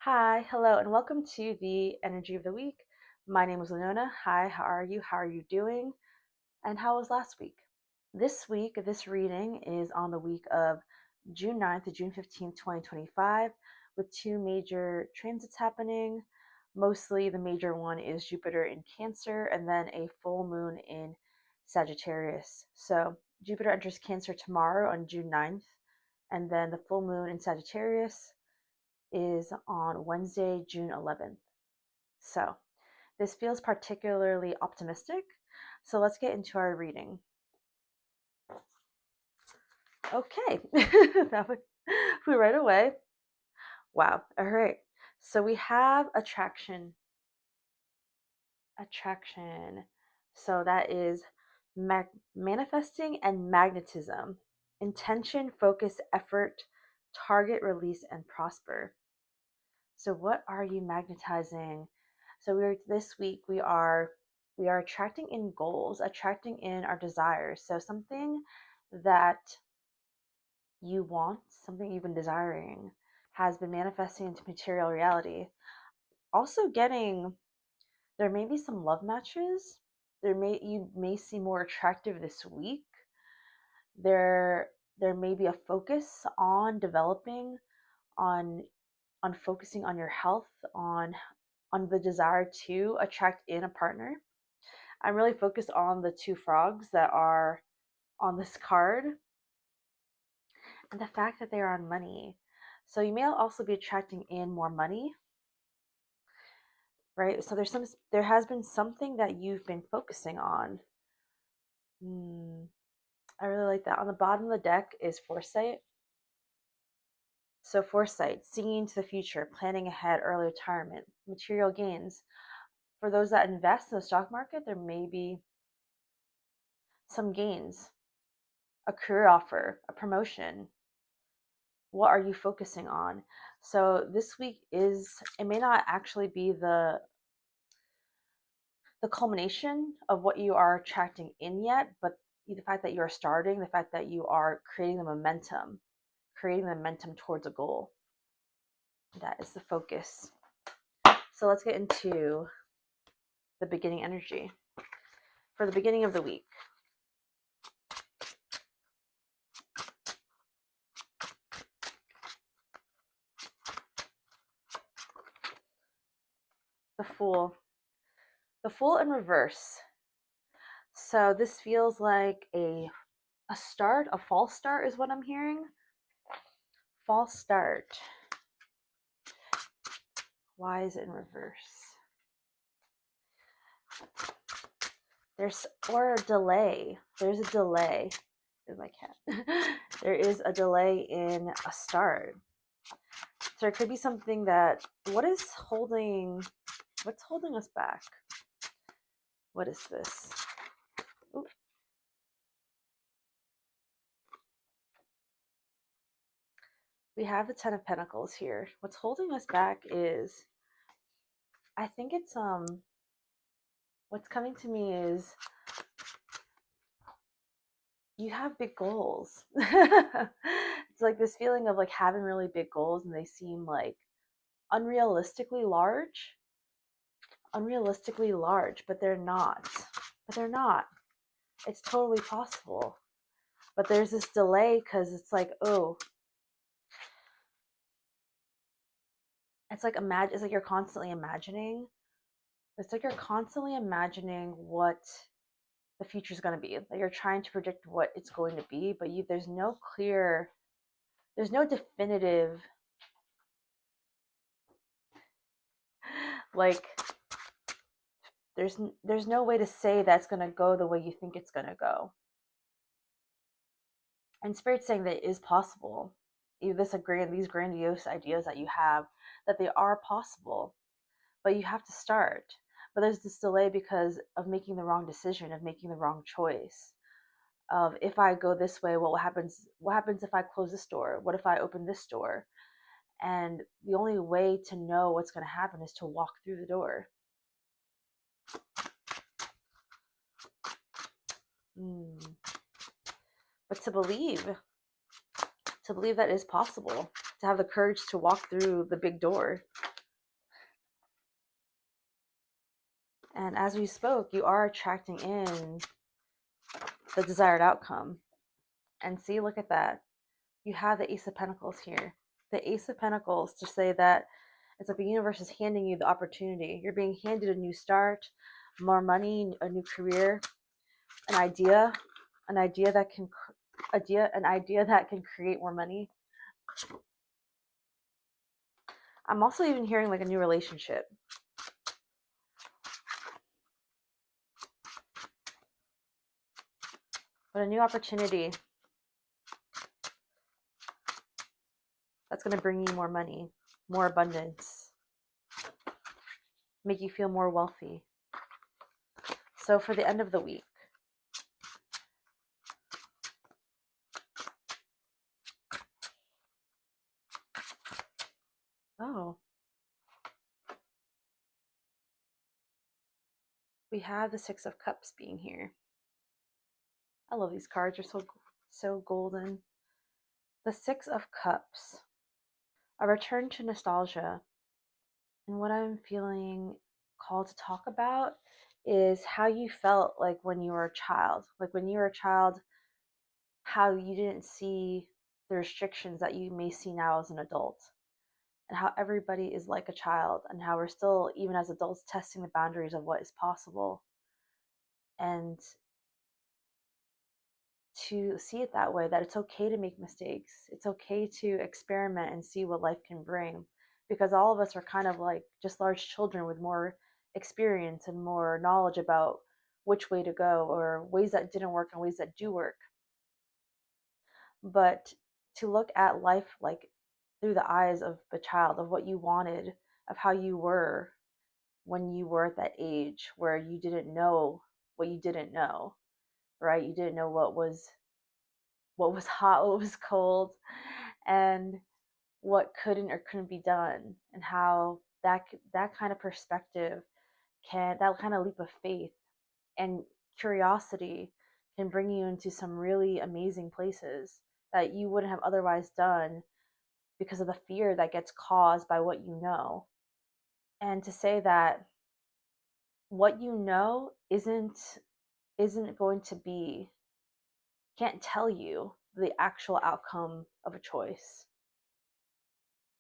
Hi, hello, and welcome to the Energy of the Week. My name is Lenona. Hi, how are you? How are you doing? And how was last week? This week, this reading is on the week of June 9th to June 15th, 2025, with two major transits happening. Mostly the major one is Jupiter in Cancer and then a full moon in Sagittarius. So Jupiter enters Cancer tomorrow on June 9th, and then the full moon in Sagittarius is on Wednesday, June 11th. So this feels particularly optimistic. So let's get into our reading. Okay, that flew right away. Wow. All right. So we have attraction. Attraction. So that is manifesting and magnetism. Intention, focus, effort, target, release, and prosper. So what are you magnetizing? So this week we are attracting in goals, attracting in our desires. So something that you want, something you've been desiring, has been manifesting into material reality. Also there may be some love matches. You may see more attractive this week. There may be a focus on developing, on focusing on your health, on the desire to attract in a partner. I'm really focused on the two frogs that are on this card and the fact that they are on money. So you may also be attracting in more money, right? So there has been something that you've been focusing on. I really like that. On the bottom of the deck is foresight. So foresight, seeing into the future, planning ahead, early retirement, material gains. For those that invest in the stock market, there may be some gains, a career offer, a promotion. What are you focusing on? So this week it may not actually be the culmination of what you are attracting in yet, but the fact that you are starting, the fact that you are creating the momentum towards a goal. That is the focus. So let's get into the beginning energy for the beginning of the week. The Fool. The Fool in reverse. So this feels like a start, a false start is what I'm hearing. False start. Why is it in reverse? Or a delay. There's a delay. There's my cat. There is a delay in a start. So it could be something that, what's holding us back? What is this? Ooh. We have the Ten of Pentacles here. What's holding us back is, I think it's what's coming to me is you have big goals. It's like this feeling of like having really big goals and they seem like unrealistically large, but they're not. It's totally possible. But there's this delay because it's like, oh, it's like you're constantly imagining. It's like you're constantly imagining what the future is going to be. Like you're trying to predict what it's going to be, but there's no definitive, like there's no way to say that's going to go the way you think it's going to go. And Spirit's saying that it is possible. These grandiose ideas that you have, that they are possible, but you have to start. But there's this delay because of making the wrong decision, of making the wrong choice. Of, if I go this way, what happens if I close this door? What if I open this door? And the only way to know what's going to happen is to walk through the door. But to believe that is possible. to have the courage to walk through the big door. And as we spoke, you are attracting in the desired outcome. And see, look at that. You have the Ace of Pentacles here. The Ace of Pentacles to say that it's like the universe is handing you the opportunity. You're being handed a new start, more money, a new career, an idea that can create more money. I'm also even hearing like a new relationship. But a new opportunity that's going to bring you more money, more abundance, make you feel more wealthy. So for the end of the week, oh, we have the Six of Cups being here. I love these cards. They're so golden. The Six of Cups, a return to nostalgia. And what I'm feeling called to talk about is how you felt like when you were a child. Like when you were a child, how you didn't see the restrictions that you may see now as an adult. And how everybody is like a child, and how we're still, even as adults, testing the boundaries of what is possible. And to see it that way, that it's okay to make mistakes. It's okay to experiment and see what life can bring. Because all of us are kind of like just large children with more experience and more knowledge about which way to go, or ways that didn't work and ways that do work. But to look at life like through the eyes of a child, of what you wanted, of how you were when you were at that age where you didn't know what you didn't know, right? You didn't know what was hot, what was cold, and what couldn't or couldn't be done, and how that kind of perspective that kind of leap of faith and curiosity can bring you into some really amazing places that you wouldn't have otherwise done because of the fear that gets caused by what you know. And to say that what you know isn't going to be, can't tell you the actual outcome of a choice.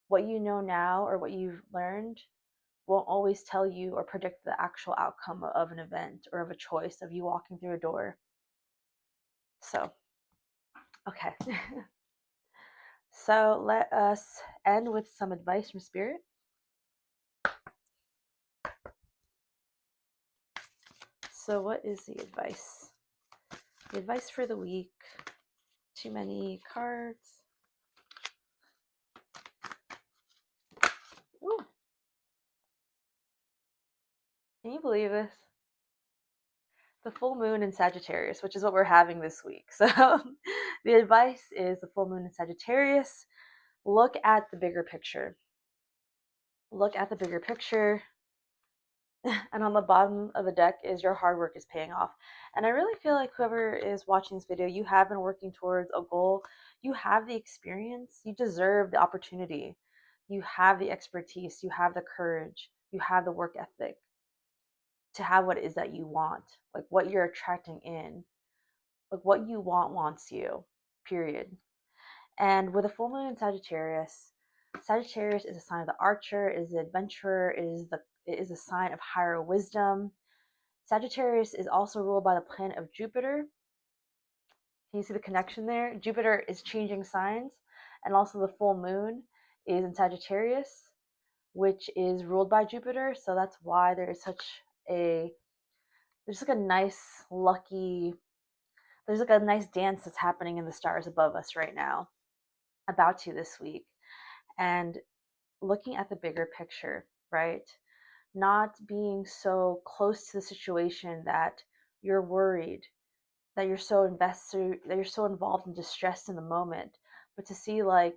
What you know now or what you've learned won't always tell you or predict the actual outcome of an event or of a choice of you walking through a door. So, okay. So let us end with some advice from Spirit. So what is the advice? The advice for the week. Too many cards. Ooh. Can you believe this? The full moon in Sagittarius, which is what we're having this week. So the advice is the full moon in Sagittarius. Look at the bigger picture. Look at the bigger picture. And on the bottom of the deck is your hard work is paying off. And I really feel like whoever is watching this video, you have been working towards a goal. You have the experience. You deserve the opportunity. You have the expertise. You have the courage. You have the work ethic to have what it is that you want, like what you're attracting in, like what you want wants you, period. And with a full moon in Sagittarius, Sagittarius is a sign of the archer, it is the adventurer, it is a sign of higher wisdom. Sagittarius is also ruled by the planet of Jupiter. Can you see the connection there? Jupiter is changing signs, and also the full moon is in Sagittarius, which is ruled by Jupiter. So that's why there is there's like a nice lucky there's like a nice dance that's happening in the stars above us right now, about to this week. And looking at the bigger picture, right? Not being so close to the situation that you're worried, that you're so invested, that you're so involved and distressed in the moment, but to see like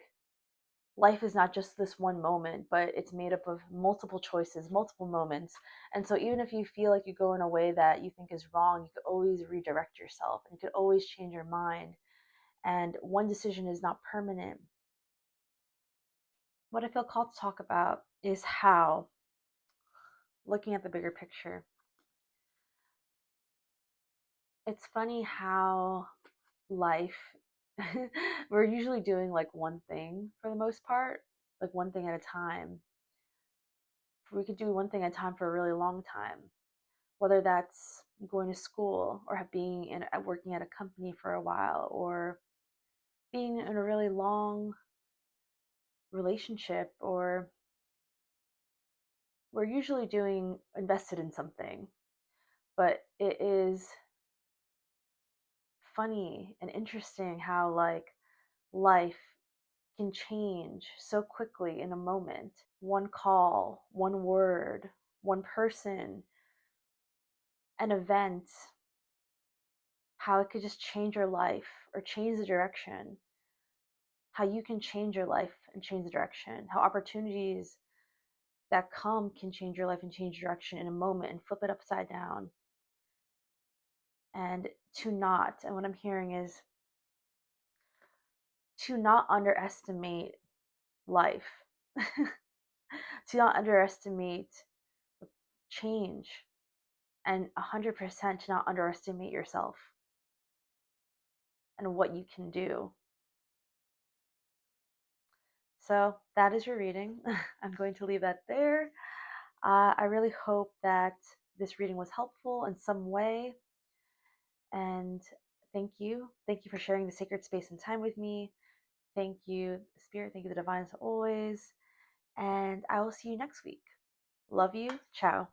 life is not just this one moment, but it's made up of multiple choices, multiple moments. And so even if you feel like you go in a way that you think is wrong, you could always redirect yourself and you could always change your mind. And one decision is not permanent. what I feel called to talk about is how, looking at the bigger picture, it's funny how life, we're usually doing like one thing for the most part, like one thing at a time. We could do one thing at a time for a really long time, whether that's going to school or being working at a company for a while, or being in a really long relationship, or we're usually doing invested in something. But it is funny and interesting how like life can change so quickly in a moment. One call, one word, one person, an event, how it could just change your life or change the direction. How you can change your life and change the direction. How opportunities that come can change your life and change direction in a moment and flip it upside down. And and what I'm hearing is to not underestimate life, to not underestimate change, and 100% to not underestimate yourself and what you can do. So that is your reading. I'm going to leave that there. I really hope that this reading was helpful in some way. And thank you. Thank you for sharing the sacred space and time with me. Thank you, Spirit. Thank you, the Divine, as always. And I will see you next week. Love you. Ciao.